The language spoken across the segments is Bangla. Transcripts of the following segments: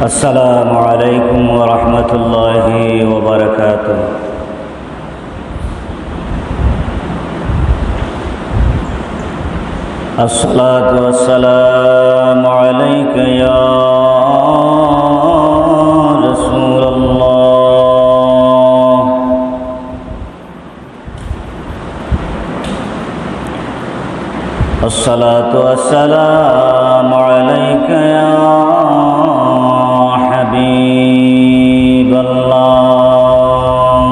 السلام عليكم ورحمة الله وبركاته. الصلاة والسلام عليك يا رسول الله. الصلاة والسلام عليك يا حبيب الله.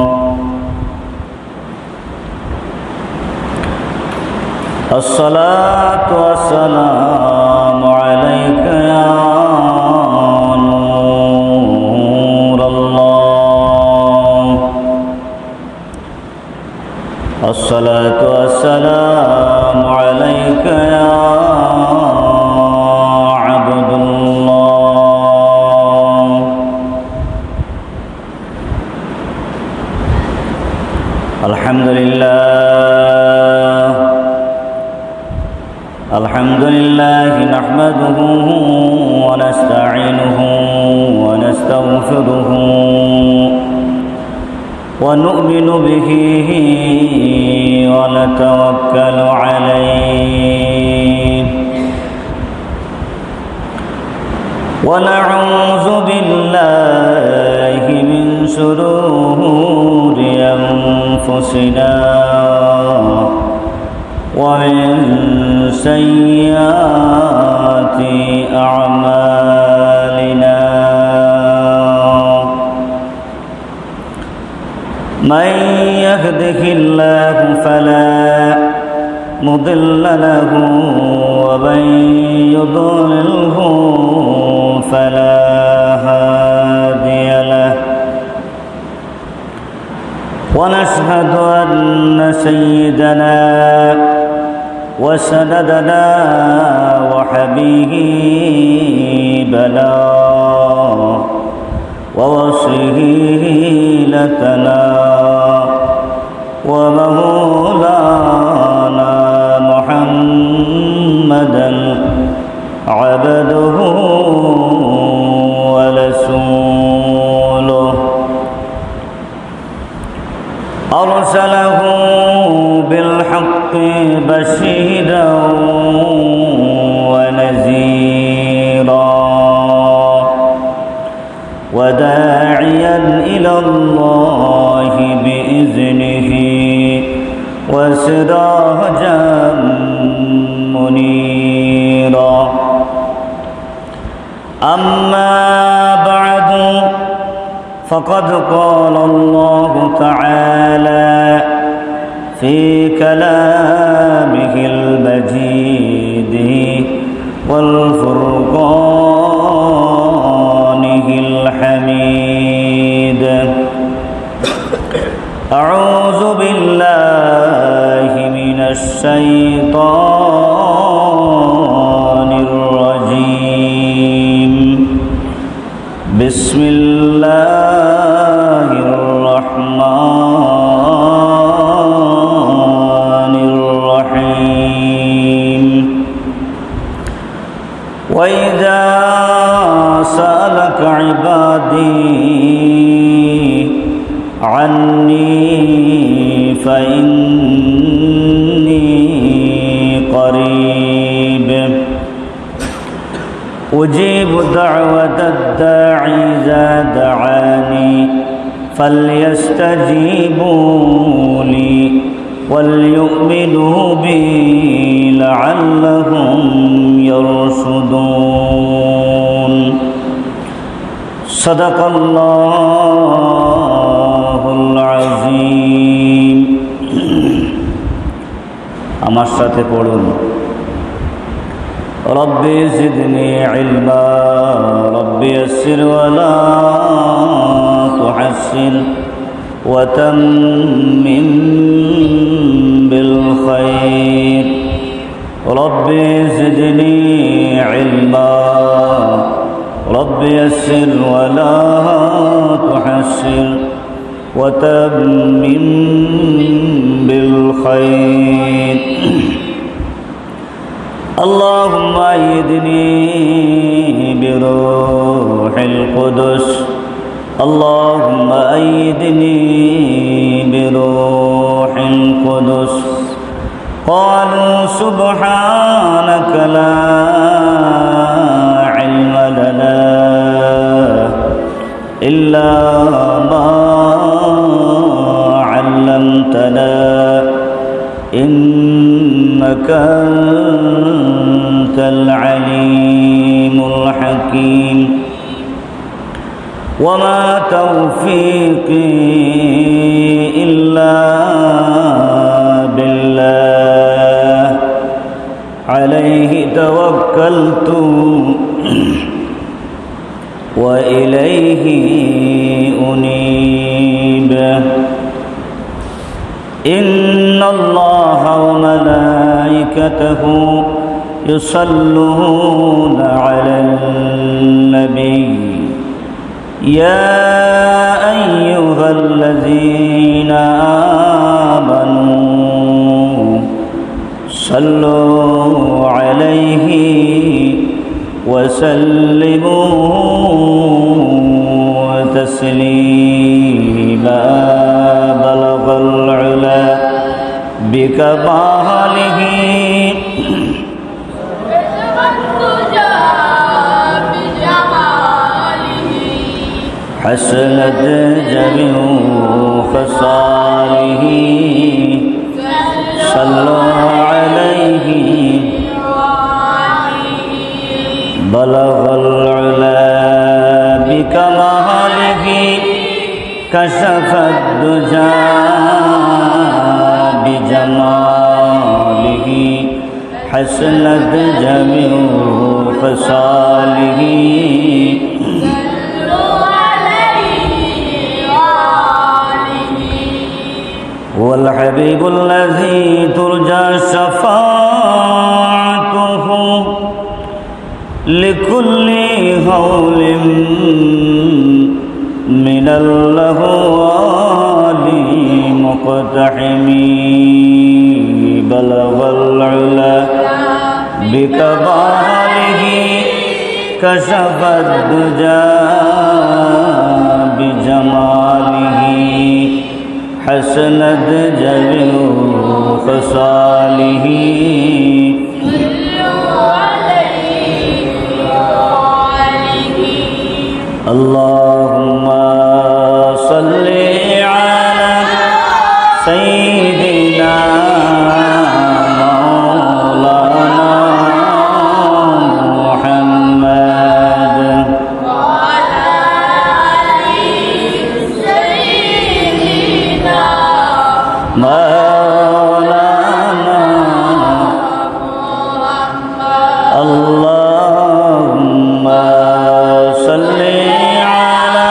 الصلاة والسلام عليك يا نور الله. الصلاة والسلام عليك يا عبد الله. الحمد لله نحمده ونستعينه ونستغفره ونؤمن به ونتوكل عليه ونعوذ بالله من شرور أنفسنا ومن سيئات أعمالنا. من يهده الله فلا مضل له ومن يضلله فلا هادي له. ونشهد أن سيدنا وسندنا وحبيبنا ووصيلتنا ومولانا محمدا عبده ورسوله أرسله بالحق بشيرا ونذيرا وداعيا إلى الله بإذنه وسراجا منيرا. أما بعد فقد قال الله تعالى في كلامه المجيد والفرقانه الحميد. أعوذ بالله من الشيطان الرجيم. بسم الله الرحمن الرحيم. وإذا سألك عبادي عني فإني قريب أجيب دعوة الداعي إذا دعاني فليستجيبوا لي وليؤمنوا بي لعلهم يرشدون. صدق الله العظيم. আমার সাথে পড়ুন। ربي زدني علما ربي يسر ولا تحسن وتمم بالخير. ربي زدني علما ربي يسر ولا تحسن وتمم بالخير. اللهم أيدني بروح القدس اللهم أيدني بروح القدس قالوا سبحانك لا علم لنا إلا ما علمتنا إنك أنت العليم الحكيم وما توفيقي إلا بالله عليه توكلت وإليه أنيب إن الله وملائكته يصلون على النبي يا أيها الذين آمنوا صلوا عليه وسلموا تسليما بلغ العلا بكماله حسنت جميع خصاله صلوا عليه بلغ العلا بكماله كشف الدجى بجماله حسنت جميع خصاله هو الحبيب الذي ترجى شفاعته لكل هول من اللهوال مقتحم بلغ العلا بكماله كشف الدجى بجماله حسنت جميع خصاله اللهم صل على سيدنا مولانا محمد وعلى آل سيدنا مولانا محمد اللهم صل على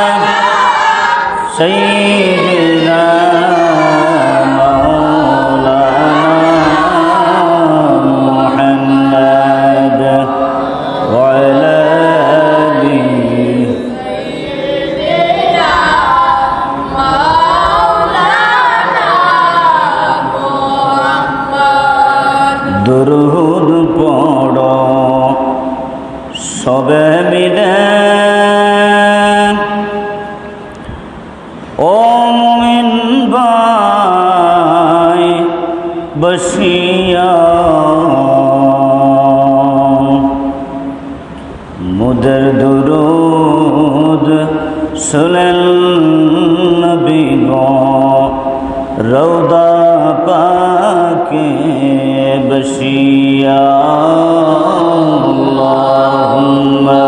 سيدنا مولانا محمد وعلى آله سيدنا مولانا محمد দুরূদ পড়ো সবে মিলে ও মুমিন ভাই বসিয়া মুদের দুরূদ শুনেন নবী গো রওদা পাকে বসিয়া আল্লাহুম্মা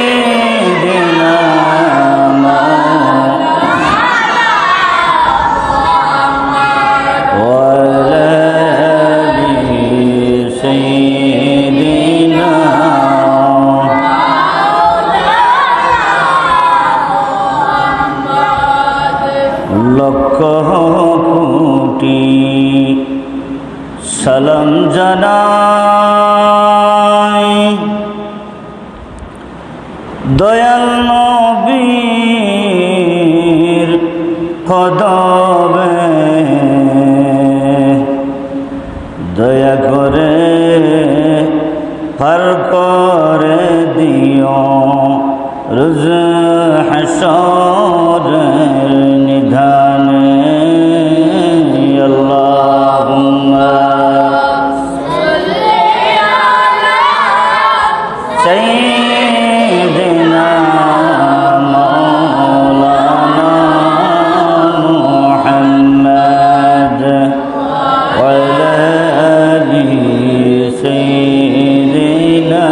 سيدنا وعلى آله سيدنا লক্ষ কোটি সালাম জানাই দয়াল নবীর কদমে দয়া করে পার করে দিও রোজ হাসরের নিধানে আল্লাহুম্মা সাইয়্যিদিনা মাওলানা মুহাম্মদ ওয়া আলা আলি সাইয়্যিদিনা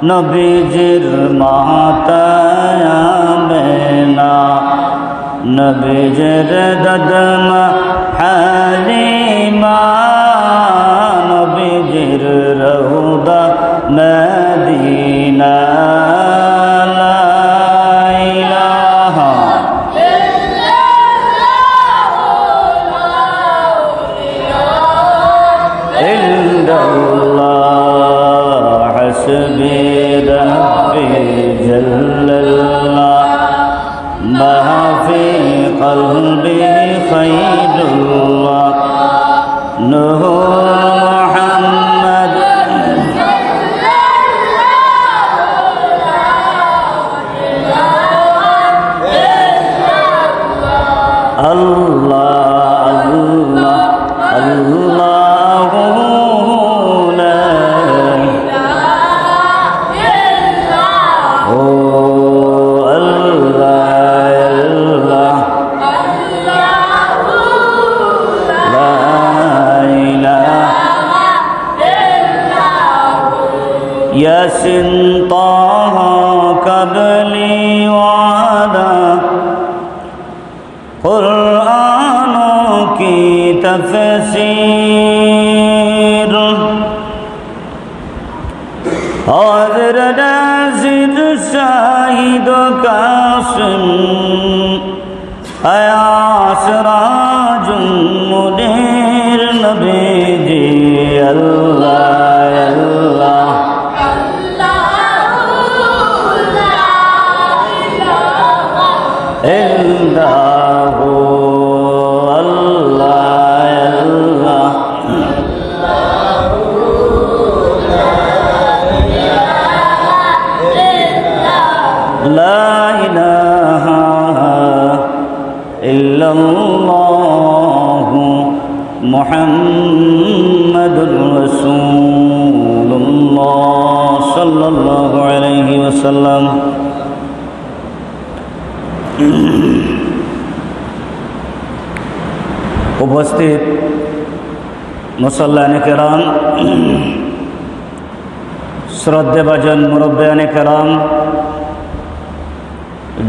নবীজির মাতা আমেনা নবীজির দাদমা হালিমা নবীজির রওদা মদিনা লা ইলাহা ইল্লাল্লাহ হাসবি ربي جل الله ما في قلبي خير الله نور محمد الله الله الله ياسين طه قبلي وعدا قرآن کی تفسیر حاضر ناظر شاہد قاسم ایا سراج منیر نبی جی اللہ اللہ إله الله الله لا إله إلا الله محمد رسول الله صلى الله عليه وسلم উপস্থিত মুসল্লানে কেরাম শ্রদ্ধেভাজন মুরব্বিয়ানে কেরাম,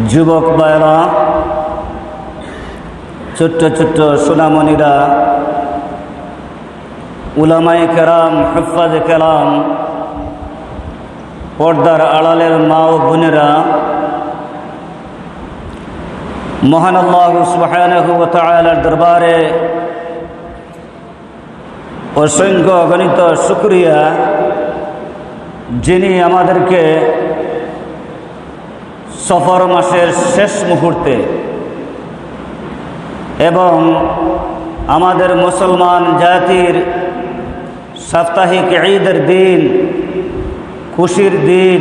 যুবক ভাইরা, ছোট্ট ছোট্ট সোনামণিরা, উলামায়ে কেরাম, হুফাজে কেরাম, পর্দার আড়ালের মা ও বোনেরা, মহান আল্লাহ সুবহানাহু ওয়া তাআলার দরবারে অসংখ্য অগণিত শুকরিয়া, যিনি আমাদেরকে সফর মাসের শেষ মুহূর্তে এবং আমাদের মুসলমান জাতির সাপ্তাহিক ঈদের দিন, খুশির দিন,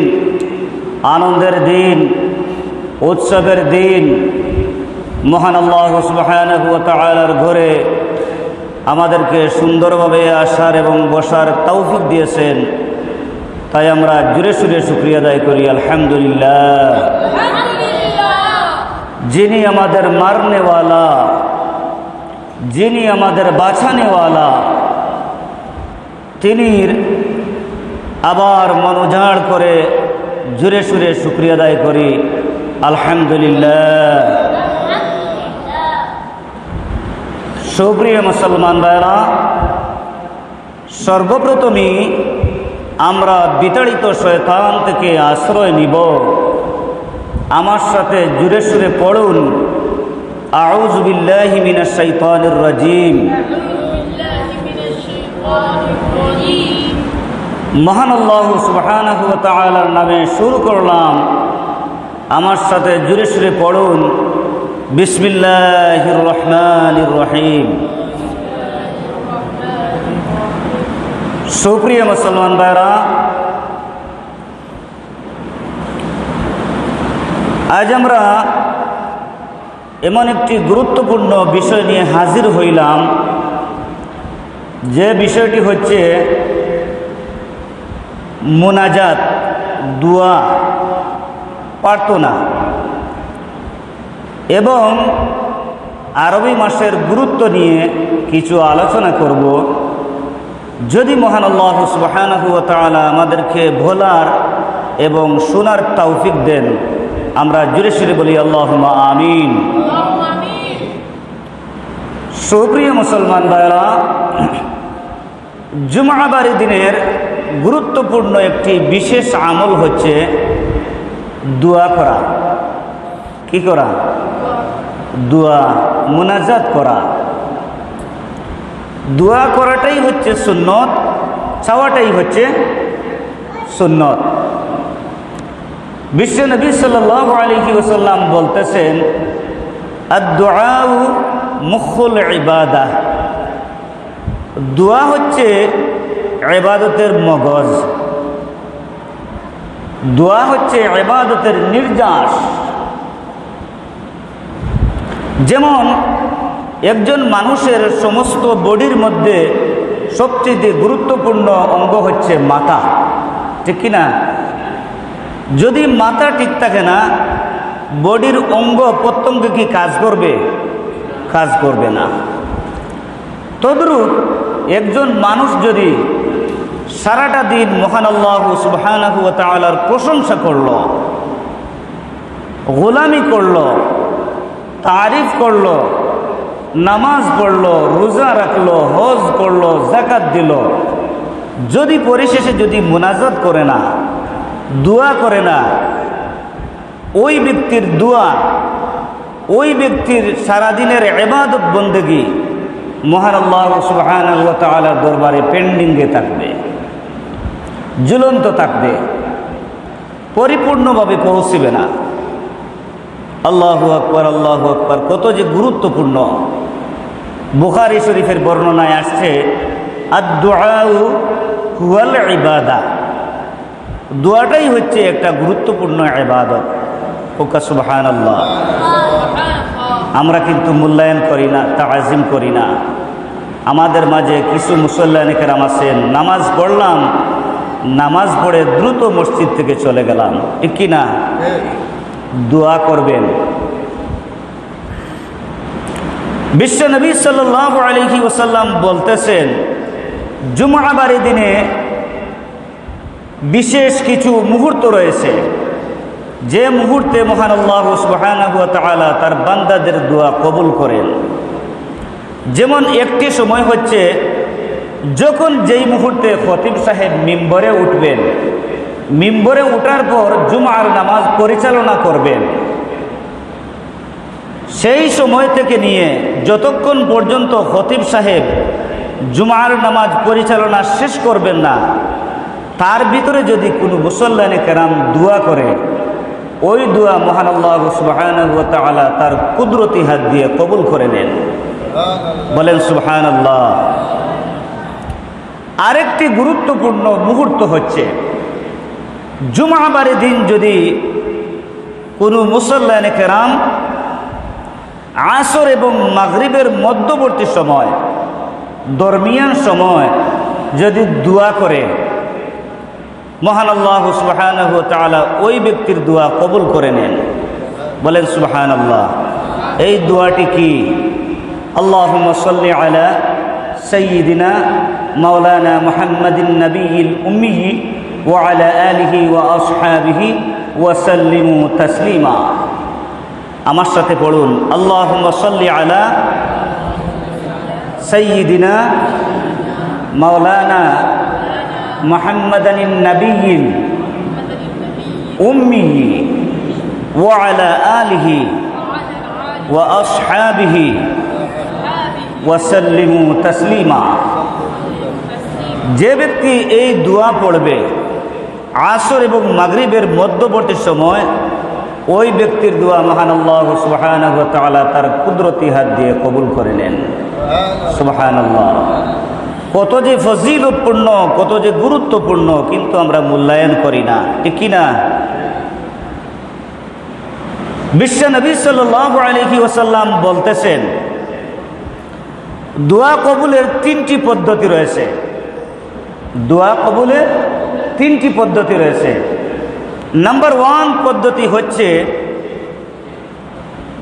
আনন্দের দিন, উৎসবের দিন মহান আল্লাহ সুবহানাহু ওয়া তাআলার ঘরে আমাদেরকে সুন্দরভাবে আসার এবং বসার তৌফিক দিয়েছেন। তাই আমরা জোরে সুরে শুকরিয়া আদায় করি আলহামদুলিল্লাহ। যিনি আমাদের মারনেওয়ালা, যিনি আমাদের বাঁচানেওয়ালা, তিনি আবার মন উজাড় করে জোরে সুরে শুকরিয়া আদায় করি আলহামদুলিল্লাহ। সুপ্রিয় মুসলমান ভাইরা, সর্বপ্রথমই আমরা বিতাড়িত শয়তান থেকে আশ্রয় নিব। আমার সাথে জোরে সুরে পড়ুন, আউযু বিল্লাহি মিনাশ শাইতানির রাজিম। মহান আল্লাহ সুবহানাহু ওয়া তাআলার নামে শুরু করলাম। আমার সাথে জোরে সুরে পড়ুন, বিসমিল্লাহির রহমানির রহিম। সুপ্রিয় মুসলমান ভাইরা, আজ আমরা এমন একটি গুরুত্বপূর্ণ বিষয় নিয়ে হাজির হইলাম, যে বিষয়টি হচ্ছে মুনাজাত, দোয়া, প্রার্থনা এবং আরবি মাসের গুরুত্ব নিয়ে কিছু আলোচনা করব। যদি মহান আল্লাহ সুবহানাহু ওয়া তাআলা আমাদেরকে ভোলার এবং শোনার তৌফিক দেন, আমরা জোরে সুরে বলি আল্লাহুম্মা আমিন। সুপ্রিয় মুসলমান ভাইরা, জুমআবারি দিনের গুরুত্বপূর্ণ একটি বিশেষ আমল হচ্ছে দোয়া করা। কি করা? দোয়া, মুনাজাত করা। দোয়া করাটাই হচ্ছে সুন্নত, চাওয়াটাই হচ্ছে সুন্নত। বিশ্ব নবী সাল্লাল্লাহু আলাইহি ওয়াসাল্লাম বলতেছেন, আদ-দুআউ মুখুল ইবাদাহ। দোয়া হচ্ছে ইবাদতের মগজ, দোয়া হচ্ছে ইবাদতের নির্যাস। যেমন একজন মানুষের সমস্ত বডির মধ্যে সবচেয়ে গুরুত্বপূর্ণ অঙ্গ হচ্ছে মাথা, ঠিক কি না? যদি মাথা ঠিক থাকে না, বডির অঙ্গ প্রত্যঙ্গ কি কাজ করবে? কাজ করবে না। তদ্রূপ একজন মানুষ যদি সারাটা দিন মহান আল্লাহ সুবহানাহু ওয়া তাআলার প্রশংসা করল, গোলামি করল, তারিফ করল, নামাজ পড়ল, রোজা রাখলো, হজ করলো, যাকাত দিল, যদি পরিশেষে যদি মুনাজাত করে না, দোয়া করে না, ওই ব্যক্তির দোয়া, ওই ব্যক্তির সারাদিনের ইবাদত বন্দেগী মহান আল্লাহ সুবহানাহু ওয়া তাআলার দরবারে পেন্ডিংয়ে থাকবে, ঝুলন্ত থাকবে, পরিপূর্ণভাবে পৌঁছবে না। আল্লাহু আকবার, আল্লাহু আকবার, কত যে গুরুত্বপূর্ণ। বুখারী শরীফের বর্ণনায় আসছে, আদ-দুআউ হুয়াল ইবাদা। দোয়াটাই হচ্ছে একটা গুরুত্বপূর্ণ ইবাদত। ওকা সুবহানাল্লাহ। আমরা কিন্তু মূল্যায়ন করি না, তাআযিম করি না। আমাদের মাঝে কিছু মুসল্লিয়ানে কেরাম আছেন, নামাজ পড়লাম, নামাজ পড়ে দ্রুত মসজিদ থেকে চলে গেলাম, ঠিক কি না? দোয়া করবেন। বিশ্ব নবী সাল্লাল্লাহু আলাইহি ওয়াসাল্লাম বলতেছেন, জুমআবারি দিনে বিশেষ কিছু মুহূর্ত রয়েছে, যে মুহূর্তে মহান আল্লাহ সুবহানাহু ওয়া তাআলা তার বান্দাদের দোয়া কবুল করেন। যেমন একটি সময় হচ্ছে যখন যেই মুহূর্তে খতিব সাহেব মিম্বরে উঠবেন, মিম্বরে উঠার পর জুমার নামাজ পরিচালনা করবেন, সেই সময় থেকে নিয়ে যতক্ষণ পর্যন্ত খতিব সাহেব জুমার নামাজ পরিচালনা শেষ করবেন না, তার ভিতরে যদি কোনো মুসল্লানে কেরাম দোয়া করে, ওই দোয়া মহান আল্লাহ সুবহানাহু ওয়া তাআলা তার কুদরতি হাত দিয়ে কবুল করে নেন। বলেন সুবহানাল্লাহ। আরেকটি গুরুত্বপূর্ণ মুহূর্ত হচ্ছে জুমাবারের দিন যদি কোনো মুসল্লানে কেরাম আসর এবং মাগরিবের মধ্যবর্তী সময়, দরমিয়ান সময় যদি দোয়া করে, মহান আল্লাহ সুবহানাহু ওয়া তাআলা ওই ব্যক্তির দোয়া কবুল করে নেন। বলেন সুবহানাল্লাহ। এই দোয়াটি কি? আল্লাহুম্মা সাল্লি আলা সাইয়্যিদিনা মাওলানা মুহাম্মাদিন নবিয়্যিল উম্মি ওয়া আলা আলিহি ওয়া আসহাবিহি ওয়া সাল্লিমু তাসলিমা। আমার সাথে পড়ুন, আল্লাহুম্মা সাল্লি আলা সাইয়্যিদিনা মাওলানা মুহাম্মাদিন নবিয়্যিল উম্মি ওয়া আলা আলিহি ওয়া আসহাবিহি ওয়া সাল্লিমু তাসলিমা। যে ব্যক্তি এই দোয়া পড়বে আসর এবং মাগরিবের মধ্যবর্তী সময়, ওই ব্যক্তির দোয়া মহান আল্লাহ সুবহানাহু ওয়া তাআলা তার কুদরতি হাত দিয়ে কবুল করে নেন। সুবহানাল্লাহ। কত যে ফজিলতপূর্ণ, কত যে গুরুত্বপূর্ণ, কিন্তু আমরা মূল্যায়ন করি না, ঠিক কি না? বিশ্ব নবী সাল্লাল্লাহু আলাইহি ওয়াসাল্লাম বলতেছেন, দোয়া কবুলের তিনটি পদ্ধতি রয়েছে। দোয়া কবুলের তিনটি পদ্ধতি রয়েছে। নাম্বার 1 পদ্ধতি হচ্ছে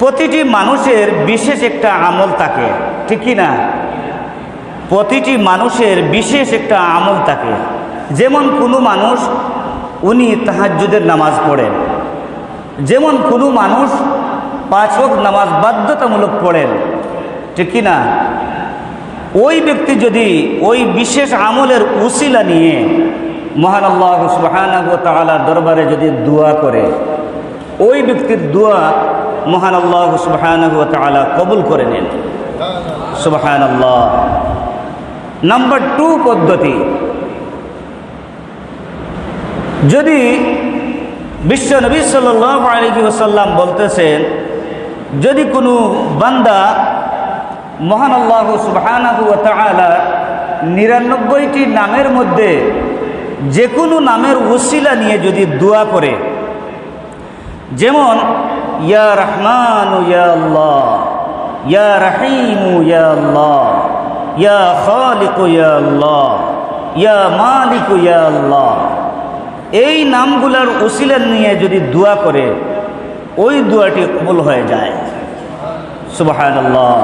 প্রতিটি মানুষের বিশেষ একটা আমল থাকে, ঠিক কি না? প্রতিটি মানুষের বিশেষ একটা আমল থাকে। যেমন কোনো মানুষ উনি তাহাজ্জুদের নামাজ পড়েন, যেমন কোনো মানুষ 5 ওয়াক্ত নামাজ বাধ্যতামূলক পড়েন, ঠিক কি না? ওই ব্যক্তি যদি ওই বিশেষ আমলের উসিলা নিয়ে মহান আল্লাহ সুবহানাহু ওয়া তাআলার দরবারে যদি দোয়া করে, ওই ব্যক্তির দোয়া মহান আল্লাহ সুবহানাহু ওয়া তাআলা কবুল করে নেন। সুবহানাল্লাহ। নাম্বার 2 পদ্ধতি, যদি বিশ্ব নবী সাল্লাল্লাহু আলাইহি ওয়াসাল্লাম বলতেছেন, যদি কোনো বান্দা মহান আল্লাহ সুবহানাহু ওয়া তাআলা 99টি নামের মধ্যে যে কোনো নামের ওসিলা নিয়ে যদি দোয়া করে, যেমন ইয়া রহমানু ইয়া আল্লাহ, ইয়া রহিমু ইয়া আল্লাহ, ইয়া খালিকু ইয়া আল্লাহ, ইয়া মালিকু ইয়া আল্লাহ, এই নামগুলার ওসিলা নিয়ে যদি দোয়া করে, ওই দোয়াটি কবুল হয়ে যায়। সুবহানাল্লাহ।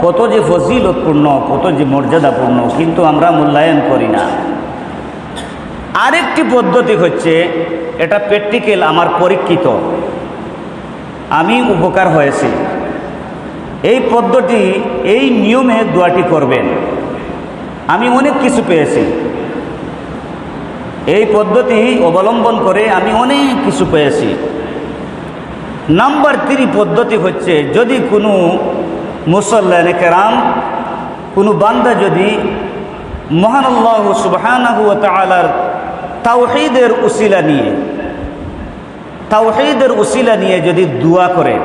কত যে ফজিলতপূর্ণ, কত যে মর্যাদাপূর্ণ, কিন্তু আমরা মূল্যায়ন করি না। আরেকটি পদ্ধতি হচ্ছে, এটা প্র্যাকটিক্যাল, আমার পরীক্ষিত, আমি উপকার হয়েছে। এই পদ্ধতি, এই নিয়মে দোয়াটি করবেন। আমি অনেক কিছু পেয়েছি, এই পদ্ধতি অবলম্বন করে আমি অনেক কিছু পেয়েছি। নাম্বার 3 পদ্ধতি হচ্ছে, যদি কোনো মুসল্লানে কেরাম, কোনো বান্দা যদি মহান আল্লাহ সুবহানাহু ওয়া তাআলার তাওহীদের উসিলা নিয়ে, তাওহীদের উসিলা নিয়ে যদি দোয়া করে,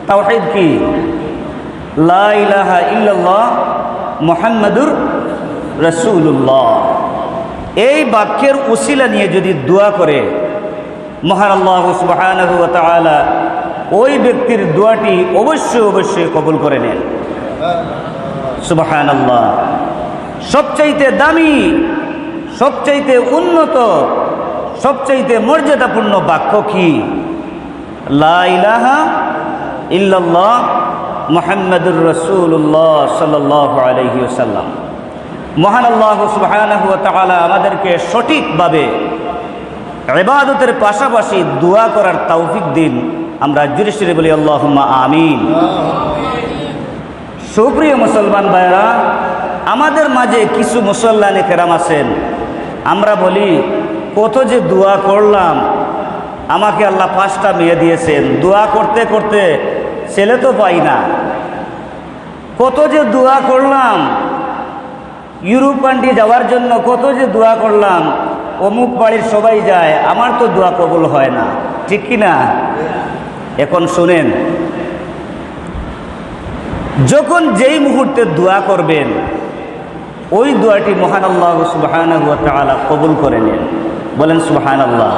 তাওহীদ কি? লা ইলাহা ইল্লাল্লাহ মুহাম্মাদুর রাসূলুল্লাহ। এই বাক্যের উসিলা নিয়ে যদি দোয়া করে, মহান আল্লাহ সুবহানাহু ওয়া তাআলা ওই ব্যক্তির দোয়াটি অবশ্যই অবশ্যই কবুল করে নেন। সুবহানাল্লাহ। সবচাইতে দামি, সবচাইতে উন্নত, সবচাইতে মর্যাদাপূর্ণ বাক্য কি? লা ইলাহা ইল্লাল্লাহ মুহাম্মাদুর রাসূলুল্লাহ সাল্লাল্লাহু আলাইহি ওয়াসাল্লাম। মহান আল্লাহ সুবহানাহু ওয়া তাআলা আমাদেরকে সঠিকভাবে ইবাদতের পাশাপাশি দোয়া করার তৌফিক দিন। আমরা জোরে সোরে বলি আল্লাহুম্মা আমিন। সুপ্রিয় মুসলমান ভাইরা, আমাদের মাঝে কিছু মুসল্লানে কেরাম আছেন, আমরা বলি কত যে দোয়া করলাম, আমাকে আল্লাহ 5টা মেয়ে দিয়েছেন, দোয়া করতে করতে ছেলে তো পাই না। কত যে দোয়া করলাম ইউরোপ কান্ট্রি যাওয়ার জন্য, কত যে দোয়া করলাম, অমুক বাড়ির সবাই যায়, আমার তো দোয়া কবুল হয় না, ঠিক কি না? এখন শুনেন, যখন যেই মুহূর্তে দোয়া করবেন ওই দোয়াটি মহান আল্লাহ সুবহানাহু ওয়া তাআলা কবুল করে নেন। বলেন সুবহানাল্লাহ।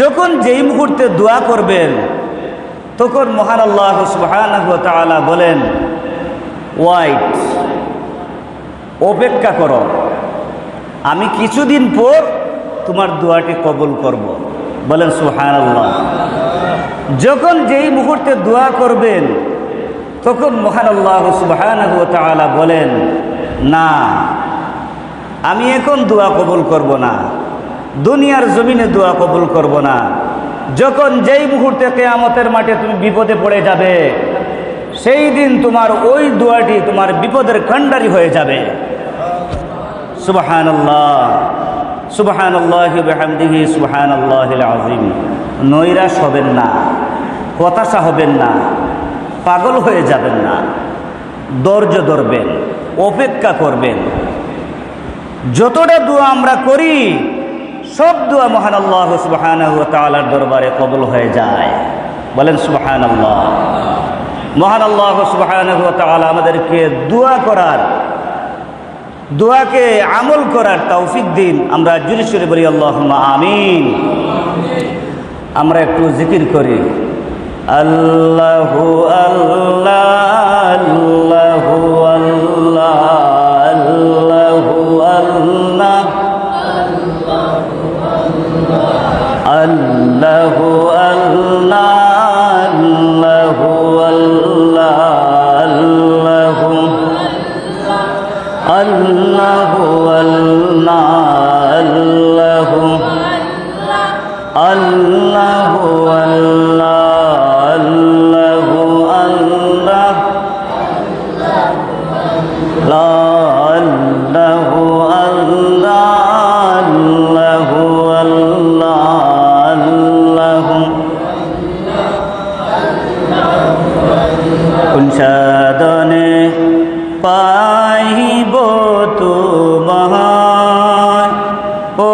যখন যেই মুহূর্তে দোয়া করবেন তখন মহান আল্লাহ সুবহানাহু ওয়া তাআলা বলেন, ওয়াইট, অপেক্ষা করো, আমি কিছুদিন পর তোমার দোয়াটি কবুল করব। বলেন সুবহানাল্লাহ। যখন যেই মুহূর্তে দোয়া করবেন তখন মহান আল্লাহ সুবহানাহু ওয়া তাআলা বলেন, না, আমি এখন দোয়া কবুল করব না, দুনিয়ার জমিনে দোয়া কবুল করব না। যখন যেই মুহূর্তে কিয়ামতের মাঠে তুমি বিপদে পড়ে যাবে, সেই দিন তোমার ওই দোয়াটি তোমার বিপদের কাণ্ডারি হয়ে যাবে। সুবহানাল্লাহ, সুবহানাল্লাহি ওয়া বিহামদিহি, সুবহানাল্লাহিল আযীম। নৈরাশ হবেন না, হতাশা হবেন না, পাগল হয়ে যাবেন না, ধৈর্য ধরবেন, অপেক্ষা করবেন। যতটা দোয়া আমরা করি সব দোয়া মহান আল্লাহ সুবহানাহু ওয়া তাআলার দরবারে কবুল হয়ে যায়। বলেন সুবহানাল্লাহ। মহান আল্লাহ সুবহানাহু ওয়া তাআলা আমাদেরকে দোয়া করার, দোয়াকে আমল করার তৌফিক দিন। আমরা জোরে সোরে বলি আল্লাহুম্মা আমিন। আমরা একটু জিকির করি, আল্লাহু আল্লাহ আল্লাহু আল্লাহ আল্লাহু আল্লাহ আল্লাহু আল্লাহ আল্লাহু আল্লাহ আল্লাহু আল্লাহু আল্লাহু আল্লাহু আল্লাহু আল্লাহ লা আল্লাহু আল্লাহ আল্লাহু আল্লাহ আল্লাহু কোন সাধনে পাইব তোমায় ও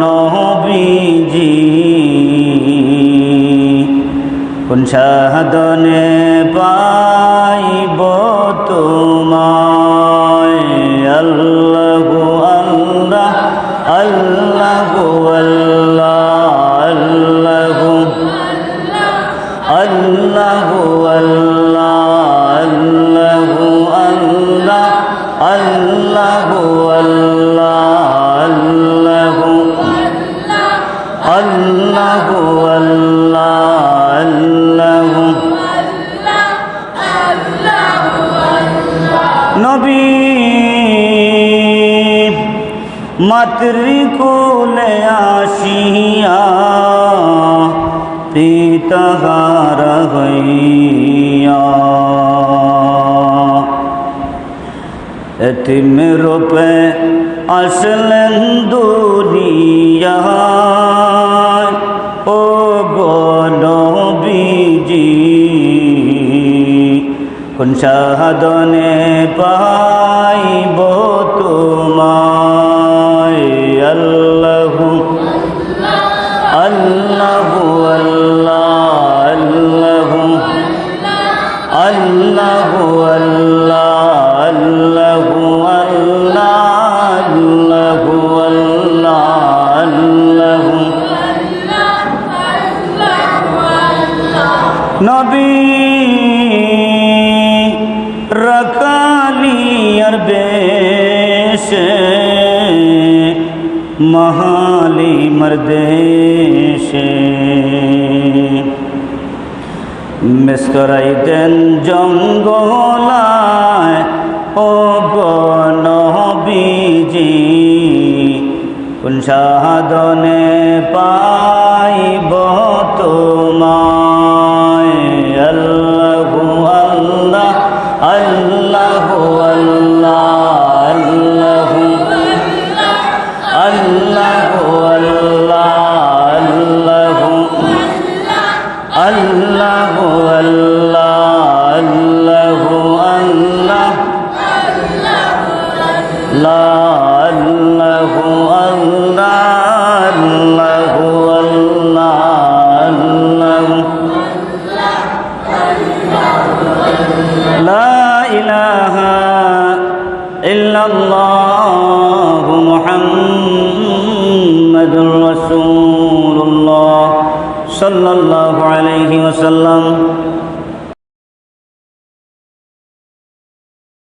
নবীজি, কোন সাধনে পাইব তোমায়। আল্লাহু আল্লাহ আল্লাহু আল্লাহ আল্লাহু আল্লাহু আল্লাহ আল্লাহু আল্লাহ আল্লাহু আল্লাহ আল্লাহু আল্লাহু আল্লাহ আল্লাহু নবী মাতৃকুলে আসিয়া পিতাহার হইয়া এতিম রূপে আসলেন দুনিয়ায় ও গো নবীজি, কোন সাধনে পাইব তোমায়। আল্লাহু আল্লাহু আল্লাহু আল্লাহু আল্লাহ আল্লাহু আল্লাহু আল্লাহু নবী রাকালিয়ার বেশে মহালি মর্দেশে মিসকরাইতেন জঙ্গলায় ও গো নবীজি কোন সাধনে পাইব তোমায় আল্লাহু আল্লাহ আল্লাহু আল্লাহ আল্লাহু আল্লাহু আল্লাহ আল্লাহু আল্লাহু আল্লাহ লা আল্লাহু আল্লাহ আল্লাহু আল্লাহ লা ইলাহা ইল্লাল্লাহ মুহাম্মাদুর রাসূলুল্লাহ সাল্লাল্লাহু আলাইহি ওয়াসাল্লাম।